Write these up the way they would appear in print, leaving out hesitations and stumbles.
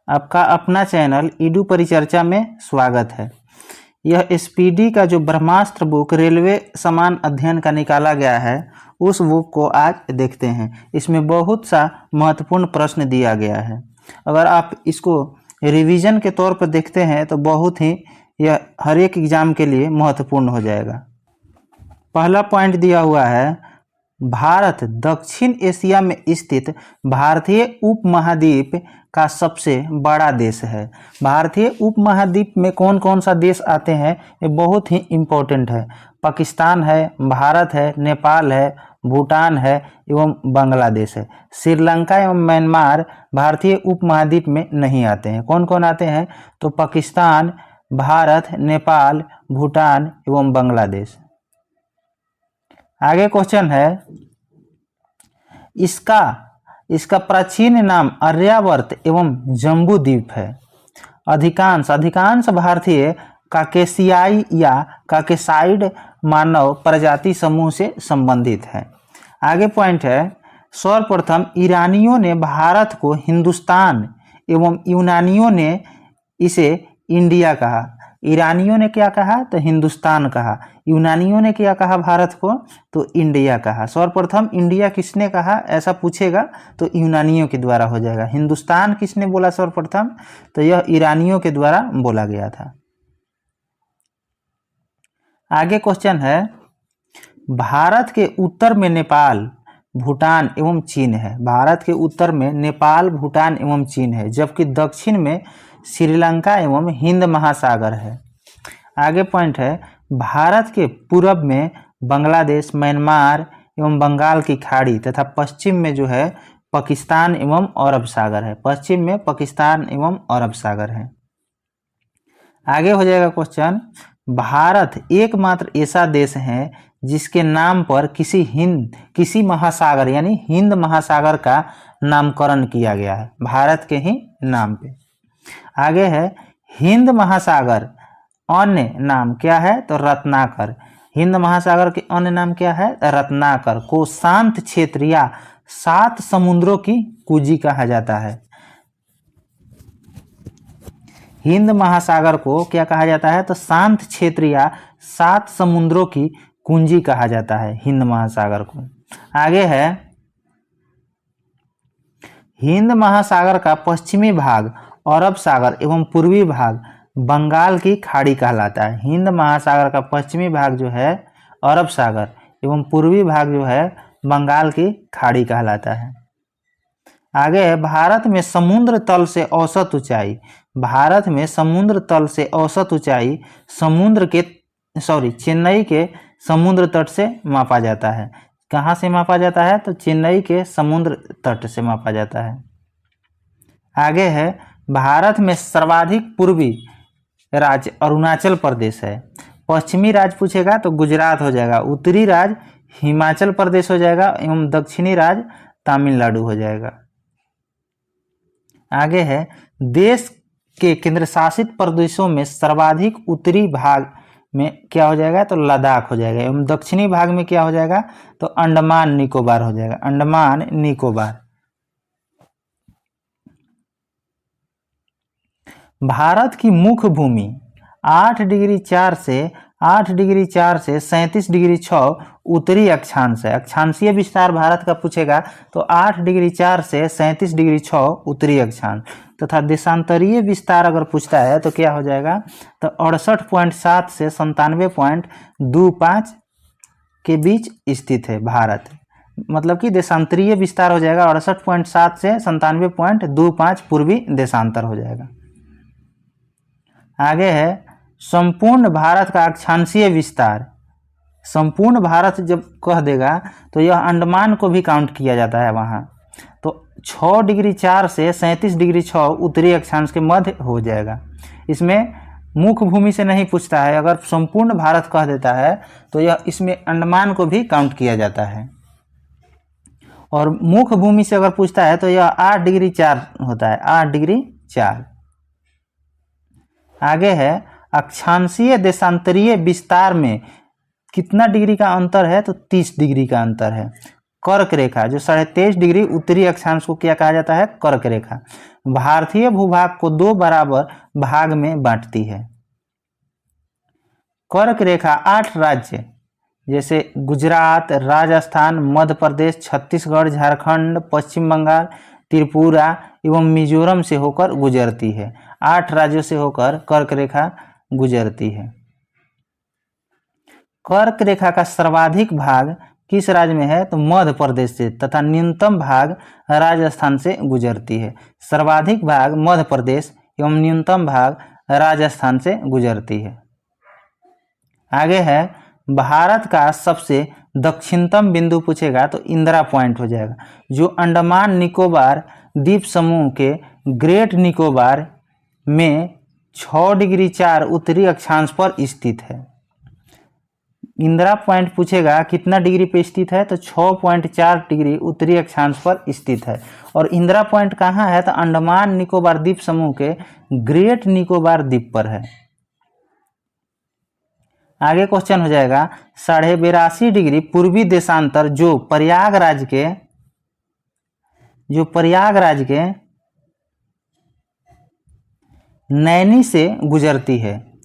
आपका अपना channel Edu परिचर्चा में स्वागत है। यह एसपीडी का जो ब्रह्मास्त्र बुक रेलवे समान अध्ययन का निकाला गया है, उस बुक को आज देखते हैं। इसमें बहुत सा महत्वपूर्ण प्रश्न दिया गया है। अगर आप इसको रिवीजन के तौर पर देखते हैं तो बहुत ही यह हर एक एग्जाम के लिए महत्वपूर्ण हो जाएगा। पहला पॉइंट दिया हुआ है, भारत दक्षिण एशिया में स्थित भारतीय उपमहाद्वीप का सबसे बड़ा देश है। भारतीय उपमहाद्वीप में कौन कौन सा देश आते हैं, ये बहुत ही इम्पोर्टेंट है। पाकिस्तान है, भारत है, नेपाल है, भूटान है एवं बांग्लादेश है। श्रीलंका एवं म्यांमार भारतीय उपमहाद्वीप में नहीं आते हैं। कौन कौन आते हैं? तो पाकिस्तान, भारत, नेपाल, भूटान एवं बांग्लादेश। आगे क्वेश्चन है, इसका प्राचीन नाम आर्यावर्त एवं जम्बू द्वीप है। अधिकांश भारतीय काकेशियाई या काकेसाइड मानव प्रजाति समूह से संबंधित है। आगे पॉइंट है, सर्वप्रथम ईरानियों ने भारत को हिंदुस्तान एवं यूनानियों ने इसे इंडिया कहा। ईरानियों ने क्या कहा? तो हिंदुस्तान कहा। यूनानियों ने क्या कहा भारत को? तो इंडिया कहा। सर्वप्रथम इंडिया किसने कहा, ऐसा पूछेगा तो यूनानियों के द्वारा हो जाएगा। हिंदुस्तान किसने बोला सर्वप्रथम? तो यह ईरानियों के द्वारा बोला गया था। आगे क्वेश्चन है, भारत के उत्तर में नेपाल, भूटान एवं चीन है। भारत के उत्तर में नेपाल, भूटान एवं चीन है, जबकि दक्षिण में श्रीलंका एवं हिंद महासागर है। आगे पॉइंट है, भारत के पूर्व में बांग्लादेश, म्यांमार एवं बंगाल की खाड़ी तथा पश्चिम में जो है पाकिस्तान एवं अरब सागर है। पश्चिम में पाकिस्तान एवं अरब सागर है। आगे हो जाएगा क्वेश्चन, भारत एकमात्र ऐसा देश है जिसके नाम पर किसी महासागर यानी हिंद महासागर का नामकरण किया गया है, भारत के ही नाम पे। आगे है, हिंद महासागर अन्य नाम क्या है? तो रत्नाकर। हिंद महासागर के अन्य नाम क्या है? रत्नाकर को शांत क्षेत्र या 7 समुद्रों की कुंजी कहा जाता है। हिंद महासागर को क्या कहा जाता है? तो शांत क्षेत्र या 7 समुद्रों की कुंजी कहा जाता है हिंद महासागर को। आगे है, हिंद महासागर का पश्चिमी भाग अरब सागर एवं पूर्वी भाग बंगाल की खाड़ी कहलाता है। हिंद महासागर का पश्चिमी भाग जो है अरब सागर एवं पूर्वी भाग जो है बंगाल की खाड़ी कहलाता है। आगे है, भारत में समुद्र तल से औसत ऊंचाई। भारत में समुद्र तल से औसत ऊंचाई चेन्नई के समुद्र तट से मापा जाता है। कहाँ से मापा जाता है? तो चेन्नई के समुद्र तट से मापा जाता है। आगे है, भारत में सर्वाधिक पूर्वी राज्य अरुणाचल प्रदेश है। पश्चिमी राज्य पूछेगा तो गुजरात हो जाएगा, उत्तरी राज्य हिमाचल प्रदेश हो जाएगा एवं दक्षिणी राज्य तमिलनाडु हो जाएगा। आगे है, देश के केंद्र शासित प्रदेशों में सर्वाधिक उत्तरी भाग में क्या हो जाएगा? तो लद्दाख हो जाएगा एवं दक्षिणी भाग में क्या हो जाएगा? तो अंडमान निकोबार हो जाएगा, अंडमान निकोबार। भारत की मुख्य भूमि 8 डिग्री 4 से 37 डिग्री 6 उत्तरी अक्षांश है। अक्षांशीय विस्तार भारत का पूछेगा तो 8 डिग्री 4 से 37 डिग्री 6 उत्तरी अक्षांश तथा देशांतरीय विस्तार अगर पूछता है तो क्या हो जाएगा? तो 68.7 से 97.25 के बीच स्थित है भारत। मतलब कि देशांतरीय विस्तार हो जाएगा 68.7 से 97.25 पूर्वी देशांतर हो जाएगा। आगे है, संपूर्ण भारत का अक्षांशीय विस्तार। संपूर्ण भारत जब कह देगा तो यह अंडमान को भी काउंट किया जाता है वहाँ। तो 6 डिग्री 4 से 37 डिग्री 6 उत्तरी अक्षांश के मध्य हो जाएगा। इसमें मुख्य भूमि से नहीं पूछता है, अगर संपूर्ण भारत कह देता है तो यह इसमें अंडमान को भी काउंट किया जाता है। और मुख्य भूमि से अगर पूछता है तो यह 8 डिग्री 4 होता है, 8 डिग्री 4। आगे है, अक्षांशीय देशांतरीय विस्तार में कितना डिग्री का अंतर है? तो 30 डिग्री का अंतर है। कर्क रेखा जो 23.5 डिग्री उत्तरी अक्षांश को क्या कहा जाता है? कर्क रेखा। भारतीय भूभाग को 2 बराबर भाग में बांटती है। कर्क रेखा 8 राज्य जैसे गुजरात, राजस्थान, मध्य प्रदेश, छत्तीसगढ़, झारखंड, पश्चिम बंगाल, त्रिपुरा एवं मिजोरम से होकर गुजरती है। 8 राज्यों से होकर कर्क रेखा गुजरती है। कर्क रेखा का सर्वाधिक भाग किस राज्य में है? तो मध्य प्रदेश से, तथा न्यूनतम भाग राजस्थान से गुजरती है। सर्वाधिक भाग मध्य प्रदेश एवं न्यूनतम भाग राजस्थान से गुजरती है। आगे है भारत का सबसे दक्षिणतम बिंदु पूछेगा तो इंदिरा पॉइंट हो जाएगा, जो अंडमान निकोबार द्वीप समूह के ग्रेट निकोबार में 6 डिग्री 4 उत्तरी अक्षांश पर स्थित है। इंदिरा पॉइंट पूछेगा कितना डिग्री पे स्थित है? तो 6.4 डिग्री उत्तरी अक्षांश पर स्थित है। और इंदिरा पॉइंट कहाँ है? तो अंडमान निकोबार द्वीप समूह के ग्रेट निकोबार द्वीप पर है। आगे क्वेश्चन हो जाएगा 82.5 डिग्री पूर्वी देशांतर जो प्रयागराज के नैनी से गुजरती है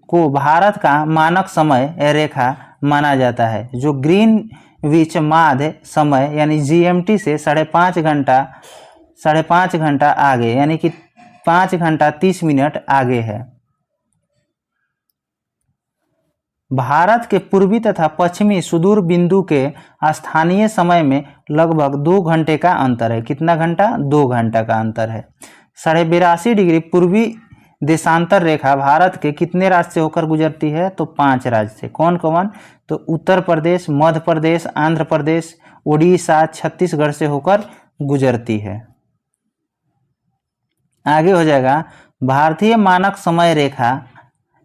को भारत का मानक समय रेखा माना जाता है, जो ग्रीनविच माध्य समय यानी जीएमटी से 5.5 घंटा आगे यानी कि 5 घंटा 30 मिनट आगे है। भारत के पूर्वी तथा पश्चिमी सुदूर बिंदु के स्थानीय समय में लगभग 2 घंटे का अंतर है। कितना घंटा? 2 घंटा का अंतर है। 82.5 डिग्री पूर्वी देशांतर रेखा भारत के कितने राज्य से होकर गुजरती है? तो 5 राज्य से। कौन कौन? तो उत्तर प्रदेश, मध्य प्रदेश, आंध्र प्रदेश, उड़ीसा, छत्तीसगढ़ से होकर गुजरती है। आगे हो जाएगा भारतीय मानक समय रेखा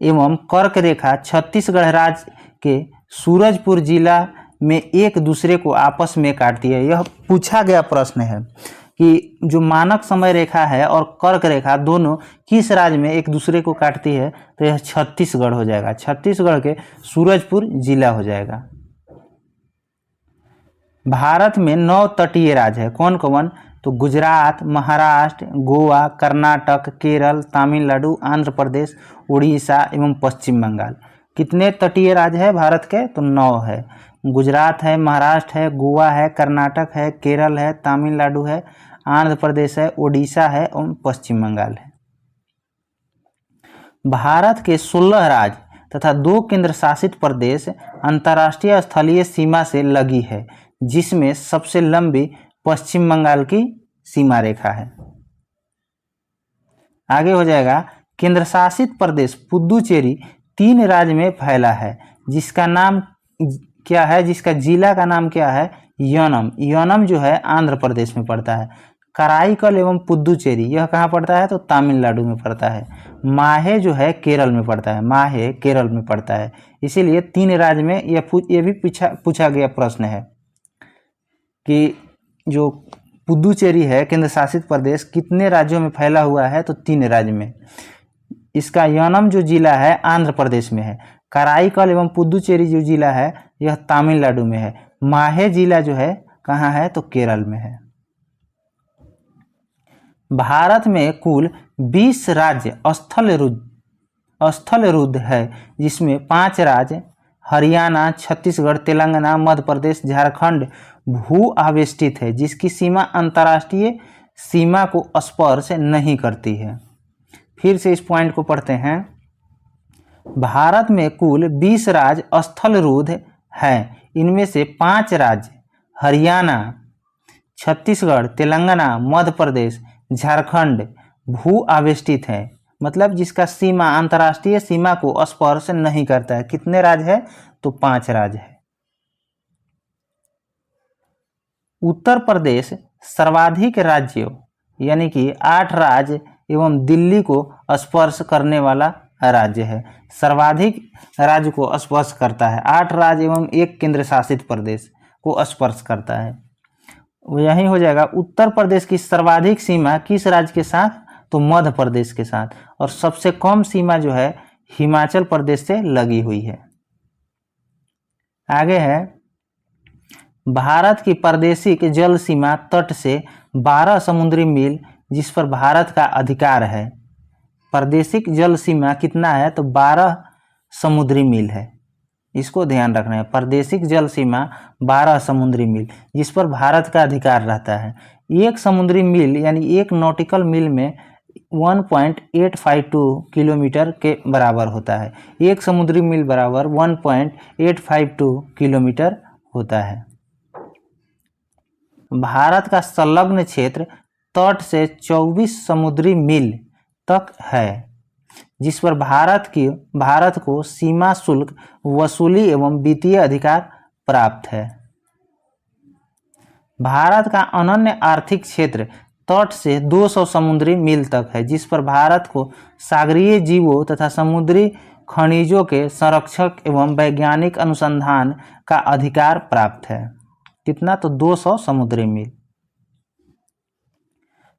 एवं कर्क रेखा छत्तीसगढ़ राज्य के सूरजपुर जिला में एक दूसरे को आपस में काटती है। यह पूछा गया प्रश्न है कि जो मानक समय रेखा है और कर्क रेखा दोनों किस राज्य में एक दूसरे को काटती है? तो यह छत्तीसगढ़ हो जाएगा। छत्तीसगढ़ के सूरजपुर जिला हो जाएगा। भारत में 9 तटीय राज्य है। कौन कौन? तो गुजरात, महाराष्ट्र, गोवा, कर्नाटक, केरल, तमिलनाडु, आंध्र प्रदेश, उड़ीसा एवं पश्चिम बंगाल। कितने तटीय राज्य है भारत के? तो 9 है। गुजरात है, महाराष्ट्र है, गोवा है, कर्नाटक है, केरल है, तमिलनाडु है, आंध्र प्रदेश है, उड़ीसा है एवं पश्चिम बंगाल है। भारत के 16 राज्य तथा 2 केंद्र शासित प्रदेश अंतर्राष्ट्रीय स्थलीय सीमा से लगी है, जिसमें सबसे लंबी पश्चिम बंगाल की सीमा रेखा है। आगे हो जाएगा केंद्र शासित प्रदेश पुदुचेरी 3 राज्य में फैला है, जिसका नाम क्या है? जिसका जिला का नाम क्या है? यनम। यनम जो है आंध्र प्रदेश में पड़ता है। कराईकल एवं पुदुचेरी यह कहाँ पड़ता है? तो तमिलनाडु में पड़ता है। माहे जो है केरल में पड़ता है। माहे केरल में पड़ता है। इसीलिए 3 राज्य में ये भी पूछा गया प्रश्न है कि जो पुदुचेरी है केंद्र शासित प्रदेश कितने राज्यों में फैला हुआ है? तो 3 राज्य में। इसका यनम जो जिला है आंध्र प्रदेश में है। कराईकल एवं पुदुचेरी जो जिला है यह तमिलनाडु में है। माहे जिला जो है कहाँ है? तो केरल में है। भारत में कुल 20 राज्य स्थलरुद्ध है, जिसमें 5 राज्य हरियाणा, छत्तीसगढ़, तेलंगाना, मध्य प्रदेश, झारखंड भू आवेष्टित है, जिसकी सीमा अंतर्राष्ट्रीय सीमा को स्पर्श नहीं करती है। फिर से इस पॉइंट को पढ़ते हैं। भारत में कुल 20 राज्य स्थलरुद्ध हैं। इनमें से 5 राज्य हरियाणा, छत्तीसगढ़, तेलंगाना, मध्य प्रदेश, झारखंड भू आवेष्टित है, मतलब जिसका सीमा अंतर्राष्ट्रीय सीमा को स्पर्श नहीं करता है। कितने राज्य है? तो 5 राज्य है। उत्तर प्रदेश सर्वाधिक राज्यों यानी कि 8 राज्य एवं दिल्ली को स्पर्श करने वाला राज्य है। सर्वाधिक राज्य को स्पर्श करता है। 8 राज्य एवं 1 केंद्र शासित प्रदेश को स्पर्श करता है। यही हो जाएगा। उत्तर प्रदेश की सर्वाधिक सीमा किस राज्य के साथ? तो मध्य प्रदेश के साथ। और सबसे कम सीमा जो है हिमाचल प्रदेश से लगी हुई है। आगे है भारत की प्रादेशिक जल सीमा तट से 12 समुद्री मील जिस पर भारत का अधिकार है। प्रादेशिक जल सीमा कितना है? तो 12 समुद्री मील है। इसको ध्यान रखना है। प्रादेशिक जल सीमा 12 समुद्री मील जिस पर भारत का अधिकार रहता है। एक समुद्री मील यानी एक नॉटिकल मील में 1.852 किलोमीटर के बराबर होता है। एक समुद्री मील बराबर 1.852 किलोमीटर होता है। भारत का संलग्न क्षेत्र तट से 24 समुद्री मील तक है जिस पर भारत को सीमा शुल्क वसूली एवं वित्तीय अधिकार प्राप्त है। भारत का अनन्य आर्थिक क्षेत्र तट से 200 समुद्री मील तक है जिस पर भारत को सागरीय जीवों तथा समुद्री खनिजों के संरक्षक एवं वैज्ञानिक अनुसंधान का अधिकार प्राप्त है। कितना? तो 200 समुद्री मील।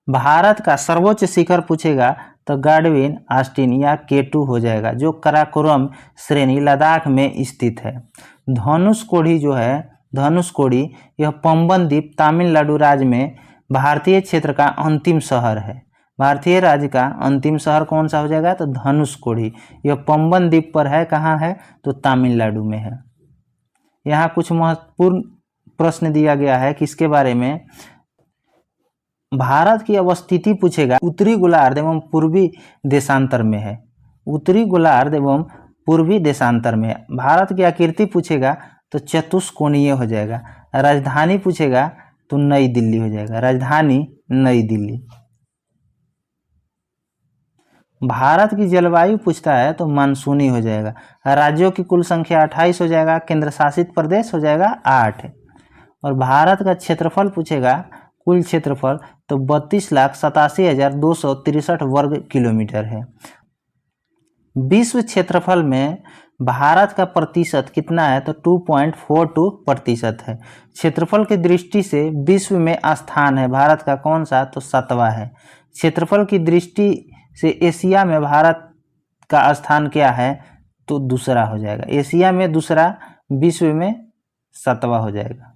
भारत का सर्वोच्च शिखर पूछेगा तो गाडविन ऑस्टिन या K2 हो जाएगा जो काराकोरम श्रेणी लद्दाख में स्थित है। धनुषकोडी जो है, धनुषकोडी यह पंबन द्वीप तमिलनाडु राज्य में भारतीय क्षेत्र का अंतिम शहर है। भारतीय राज्य का अंतिम शहर कौन सा हो जाएगा? तो धनुषकोडी। यह पंबन द्वीप पर है। कहाँ है? तो तमिलनाडु में है। यहाँ कुछ महत्वपूर्ण प्रश्न दिया गया है किसके बारे में? भारत की अवस्थिति पूछेगा। उत्तरी गोलार्ध एवं पूर्वी देशांतर में है। उत्तरी गोलार्ध एवं पूर्वी देशांतर में है। भारत की आकृति पूछेगा तो चतुष्कोणीय हो जाएगा। राजधानी पूछेगा तो नई दिल्ली हो जाएगा। राजधानी नई दिल्ली। भारत की जलवायु पूछता है तो मानसूनी हो जाएगा। राज्यों की कुल संख्या 28 हो जाएगा। केंद्र शासित प्रदेश हो जाएगा 8। और भारत का क्षेत्रफल पूछेगा, कुल क्षेत्रफल तो 32,87,263 वर्ग किलोमीटर है। विश्व क्षेत्रफल में भारत का प्रतिशत कितना है? तो 2.42% है। क्षेत्रफल की दृष्टि से विश्व में स्थान है भारत का कौन सा? तो 7वां है। क्षेत्रफल की दृष्टि से एशिया में भारत का स्थान क्या है? तो दूसरा हो जाएगा। एशिया में दूसरा, विश्व में 7वां हो जाएगा।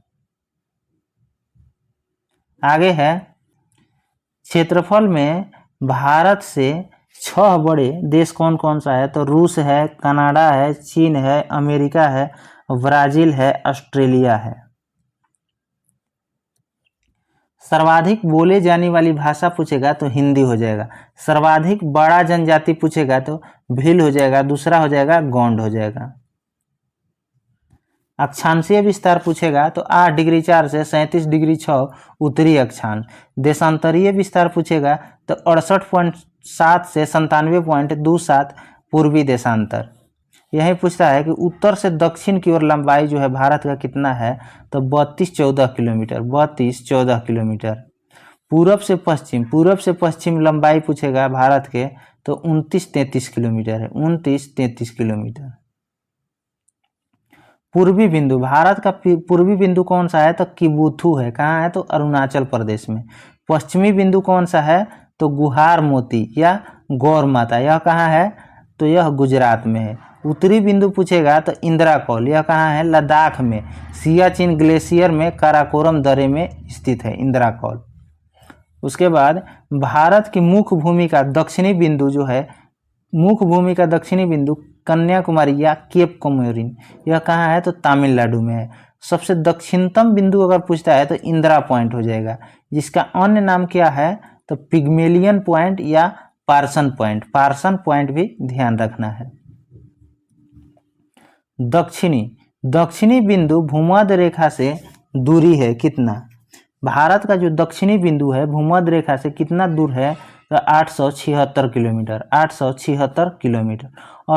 आगे है क्षेत्रफल में भारत से 6 बड़े देश कौन कौन सा है? तो रूस है, कनाडा है, चीन है, अमेरिका है, ब्राजील है, ऑस्ट्रेलिया है। सर्वाधिक बोले जाने वाली भाषा पूछेगा तो हिंदी हो जाएगा। सर्वाधिक बड़ा जनजाति पूछेगा तो भील हो जाएगा। दूसरा हो जाएगा गोंड हो जाएगा। अक्षांशीय विस्तार पूछेगा तो 8 डिग्री 4 से 37 डिग्री 6 उत्तरी अक्षांश। देशांतरीय विस्तार पूछेगा तो 68.7 से 97.27 पूर्वी देशांतर। यही पूछता है कि उत्तर से दक्षिण की ओर लंबाई जो है भारत का कितना है? तो 32-14 किलोमीटर। 32-14 किलोमीटर। पूरब से पश्चिम लंबाई पूछेगा भारत के तो 29-33 किलोमीटर है। 29-33 किलोमीटर। पूर्वी बिंदु, भारत का पूर्वी बिंदु कौन सा है? तो किबुथु है। कहाँ है? तो अरुणाचल प्रदेश में। पश्चिमी बिंदु कौन सा है? तो गुहार मोती या गौर माता। यह कहाँ है? तो यह गुजरात में है। उत्तरी बिंदु पूछेगा तो इंदिरा कौल। यह कहाँ है? लद्दाख में। सियाचिन ग्लेशियर में काराकोरम दर्रे में स्थित है इंदिरा कौल। उसके बाद भारत की मुख्य भूमि का दक्षिणी बिंदु जो है, मुख्य भूमि का दक्षिणी बिंदु कन्याकुमारी या केप कोमोरिन। यह कहाँ है? तो तमिलनाडु में है। सबसे दक्षिणतम बिंदु अगर पूछता है तो इंदिरा पॉइंट हो जाएगा, जिसका अन्य नाम क्या है? तो पिग्मेलियन पॉइंट या पार्सन पॉइंट। पार्सन पॉइंट भी ध्यान रखना है। दक्षिणी बिंदु भूमध्य रेखा से दूरी है कितना? भारत का जो दक्षिणी बिंदु है भूमध्य रेखा से कितना दूर है? तो 876 किलोमीटर। 876 किलोमीटर।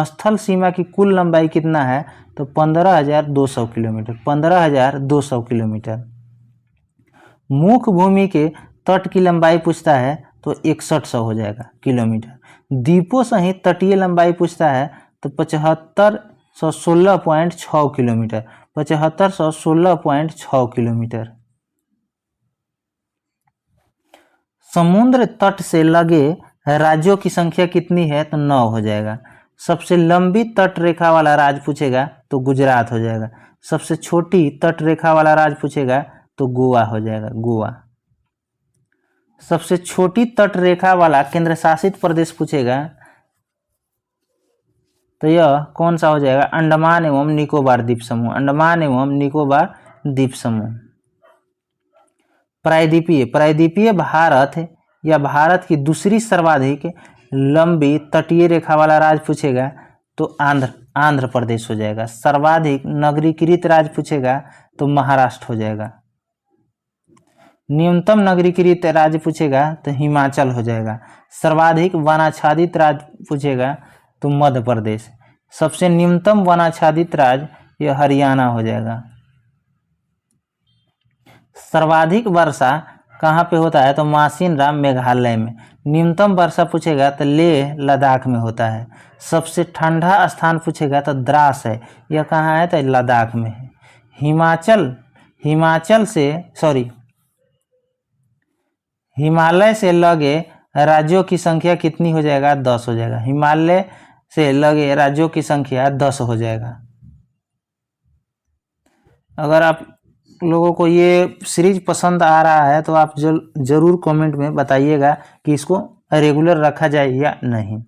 स्थल सीमा की कुल लंबाई कितना है? तो 15,200 किलोमीटर। 15,200 किलोमीटर। मुख्य भूमि के तट की लंबाई पूछता है तो 6100 हो जाएगा किलोमीटर। द्वीपों सहित तटीय लंबाई पूछता है तो 7516.6 किलोमीटर। 7516.6 किलोमीटर। समुद्र तट से लगे राज्यों की संख्या कितनी है? तो 9 हो जाएगा। सबसे लंबी तट रेखा वाला राज्य पूछेगा तो गुजरात हो जाएगा। सबसे छोटी तट रेखा वाला राज्य पूछेगा तो गोवा हो जाएगा, गोवा। सबसे छोटी तट रेखा वाला केंद्र शासित प्रदेश पूछेगा तो यह कौन सा हो जाएगा, अंडमान एवं निकोबार द्वीप समूह, अंडमान एवं निकोबार द्वीप समूह। प्रायद्वीपीय, प्रायद्वीपीय भारत या भारत की दूसरी सर्वाधिक लंबी तटीय रेखा वाला राज्य पूछेगा तो आंध्र प्रदेश हो जाएगा। सर्वाधिक नगरीकृत राज्य पूछेगा तो महाराष्ट्र हो जाएगा। न्यूनतम नगरीकृत राज्य पूछेगा तो हिमाचल हो जाएगा। सर्वाधिक वनाच्छादित राज्य पूछेगा तो मध्य प्रदेश। सबसे न्यूनतम वनाच्छादित राज्य यह हरियाणा हो जाएगा। सर्वाधिक वर्षा कहाँ पे होता है तो मासिनराम मेघालय में। न्यूनतम वर्षा पूछेगा तो लेह लद्दाख में होता है। सबसे ठंडा स्थान पूछेगा तो द्रास है, यह कहाँ है तो लद्दाख में है। हिमालय से लगे राज्यों की संख्या कितनी हो जाएगा, 10 हो जाएगा। हिमालय से लगे राज्यों की संख्या 10 हो जाएगा। अगर आप लोगों को ये सीरीज पसंद आ रहा है तो आप जरूर कमेंट में बताइएगा कि इसको रेगुलर रखा जाए या नहीं।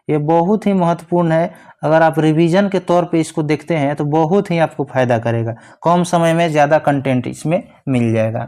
ये बहुत ही महत्वपूर्ण है। अगर आप रिवीजन के तौर पे इसको देखते हैं तो बहुत ही आपको फायदा करेगा। कम समय में ज़्यादा कंटेंट इसमें मिल जाएगा।